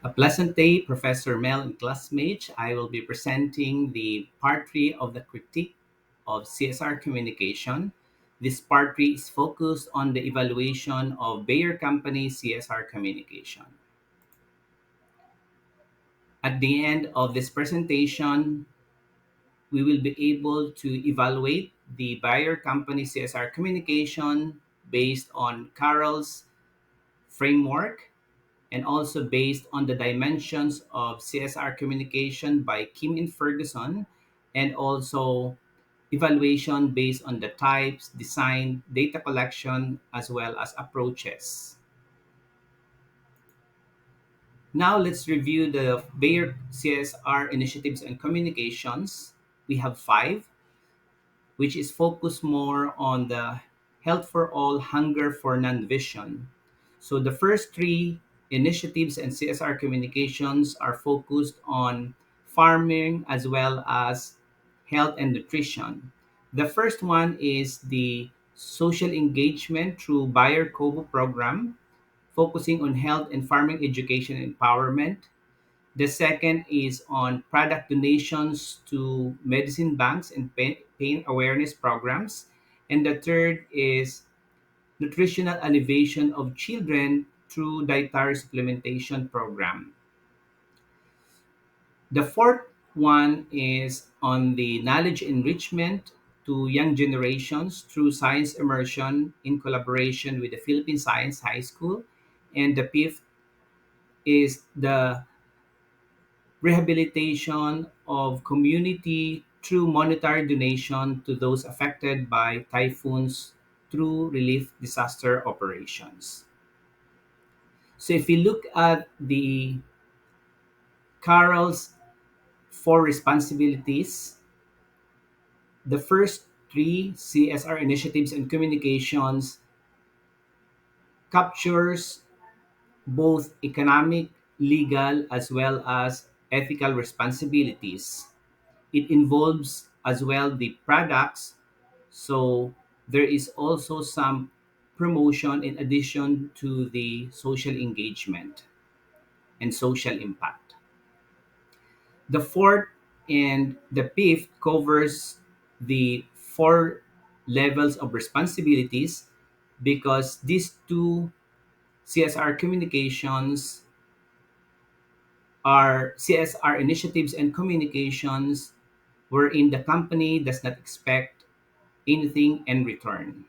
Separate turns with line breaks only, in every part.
A pleasant day, Professor Mel and classmates. I will be presenting the part 3 of the critique of CSR communication. This part 3 is focused on the evaluation of Bayer Company CSR communication. At the end of this presentation, we will be able to evaluate the Bayer Company CSR communication based on Carroll's framework and also based on the dimensions of CSR communication by Kim and Ferguson, and also evaluation based on the types, design, data collection, as well as approaches. Now let's review the Bayer CSR initiatives and communications. We have five, which is focused more on the health for all, hunger for none vision. So the first three initiatives and CSR communications are focused on farming as well as health and nutrition. The first one is the social engagement through Bayer Kobo program, focusing on health and farming education and empowerment. The second is on product donations to medicine banks and pain awareness programs. And the third is nutritional elevation of children through dietary supplementation program. The fourth one is on the knowledge enrichment to young generations through science immersion in collaboration with the Philippine Science High School. And the fifth is the rehabilitation of community through monetary donation to those affected by typhoons through relief disaster operations. So if you look at the Carol's four responsibilities, the first three CSR initiatives and communications captures both economic, legal, as well as ethical responsibilities. It involves as well the products, so there is also some promotion in addition to the social engagement and social impact. The fourth and the fifth covers the four levels of responsibilities because these two CSR communications are CSR initiatives and communications wherein the company does not expect anything in return.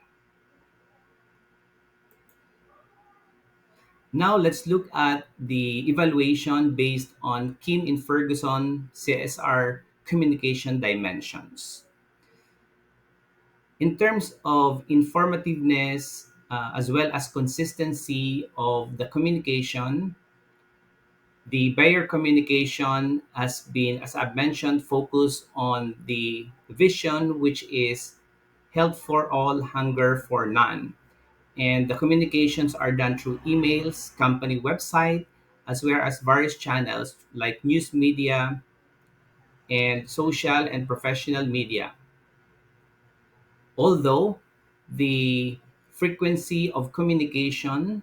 Now let's look at the evaluation based on Kim and Ferguson CSR communication dimensions. In terms of informativeness as well as consistency of the communication, the Bayer communication has been, as I've mentioned, focused on the vision, which is health for all, hunger for none. And the communications are done through emails, company website, as well as various channels like news media and social and professional media. Although the frequency of communication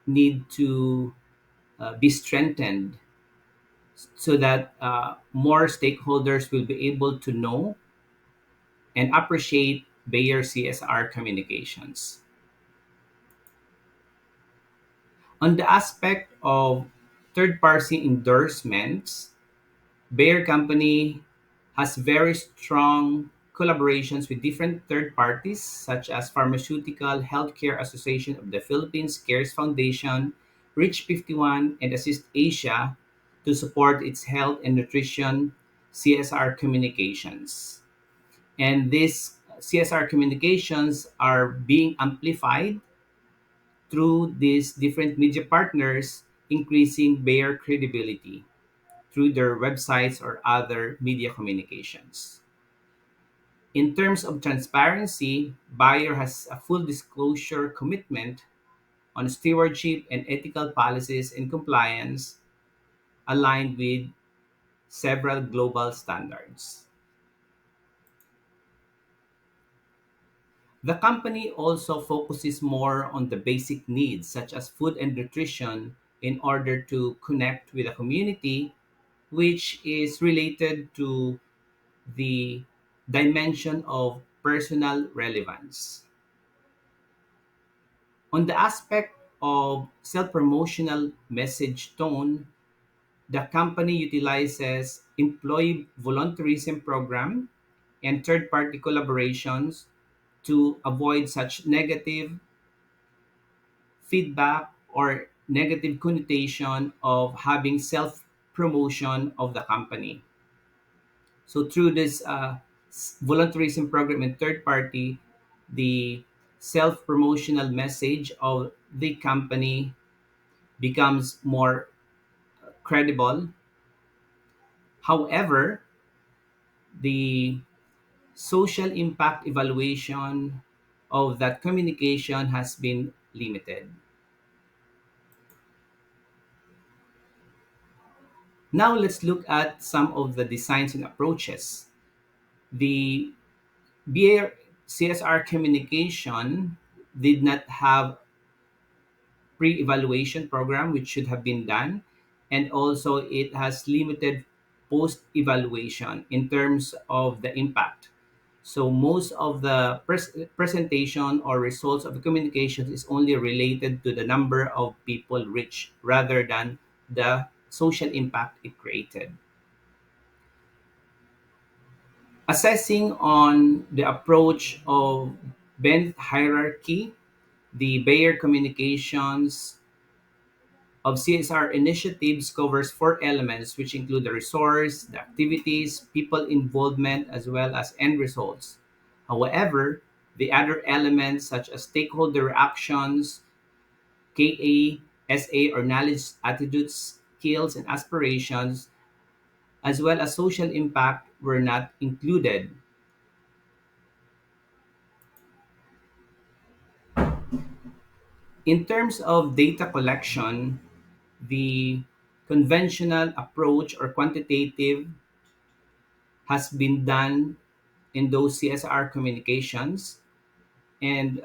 need to be strengthened so that more stakeholders will be able to know and appreciate Bayer CSR communications. On the aspect of third party endorsements, Bayer Company has very strong collaborations with different third parties such as Pharmaceutical Healthcare Association of the Philippines, CARES Foundation, Reach 51, and Assist Asia to support its health and nutrition CSR communications. And these CSR communications are being amplified through these different media partners, increasing their credibility through their websites or other media communications. In terms of transparency, Bayer has a full disclosure commitment on stewardship and ethical policies and compliance aligned with several global standards. The company also focuses more on the basic needs such as food and nutrition in order to connect with a community, which is related to the dimension of personal relevance. On the aspect of self promotional message tone, the company utilizes employee volunteerism program and third party collaborations to avoid such negative feedback or negative connotation of having self promotion of the company. So through this volunteerism program and third party, the self promotional message of the company becomes more credible. However, the social impact evaluation of that communication has been limited. Now let's look at some of the designs and approaches. The BA CSR communication did not have pre-evaluation program which should have been done, and also it has limited post-evaluation in terms of the impact. So most of the presentation or results of the communications is only related to the number of people reached rather than the social impact it created. Assessing on the approach of Bennett hierarchy, the Bayer communications of CSR initiatives covers four elements, which include the resource, the activities, people involvement, as well as end results. However, the other elements such as stakeholder actions, KA, SA, or knowledge, attitudes, skills, and aspirations, as well as social impact, were not included. In terms of data collection, the conventional approach or quantitative has been done in those CSR communications. And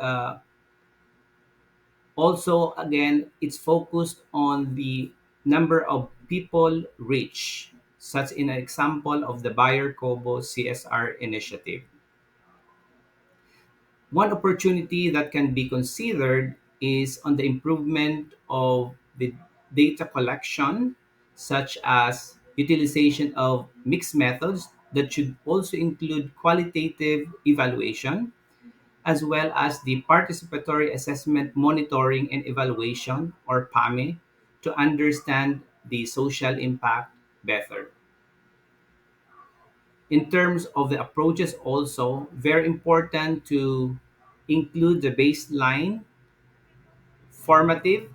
also, again, it's focused on the number of people reached, such in an example of the Bayer Kobo CSR initiative. One opportunity that can be considered is on the improvement of the data collection, such as utilization of mixed methods that should also include qualitative evaluation, as well as the participatory assessment monitoring and evaluation or PAME to understand the social impact better. In terms of the approaches also, very important to include the baseline, formative,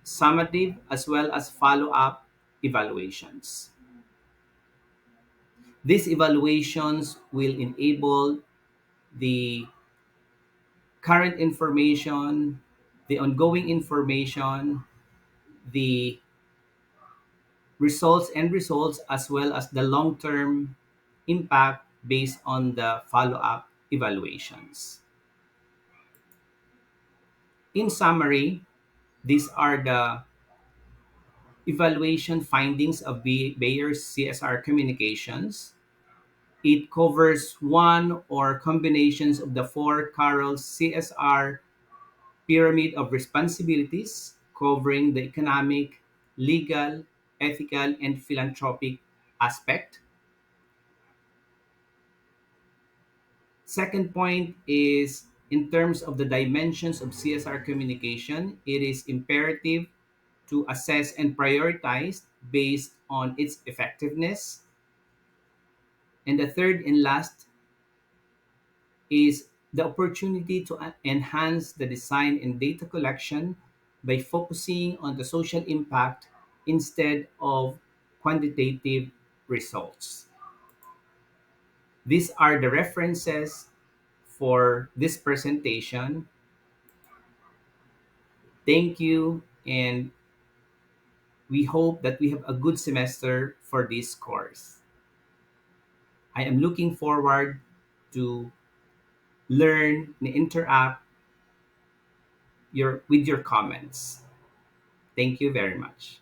summative, as well as follow-up evaluations. These evaluations will enable the current information, the ongoing information, the results, as well as the long-term impact based on the follow-up evaluations. In summary, these are the evaluation findings of Bayer's CSR communications. It covers one or combinations of the four Carroll CSR pyramid of responsibilities, covering the economic, legal, ethical, and philanthropic aspect. Second point is in terms of the dimensions of CSR communication, it is imperative to assess and prioritize based on its effectiveness. And the third and last is the opportunity to enhance the design and data collection by focusing on the social impact instead of quantitative results. These are the references for this presentation. Thank you, and we hope that we have a good semester for this course. I am looking forward to learn and interact with your comments. Thank you very much.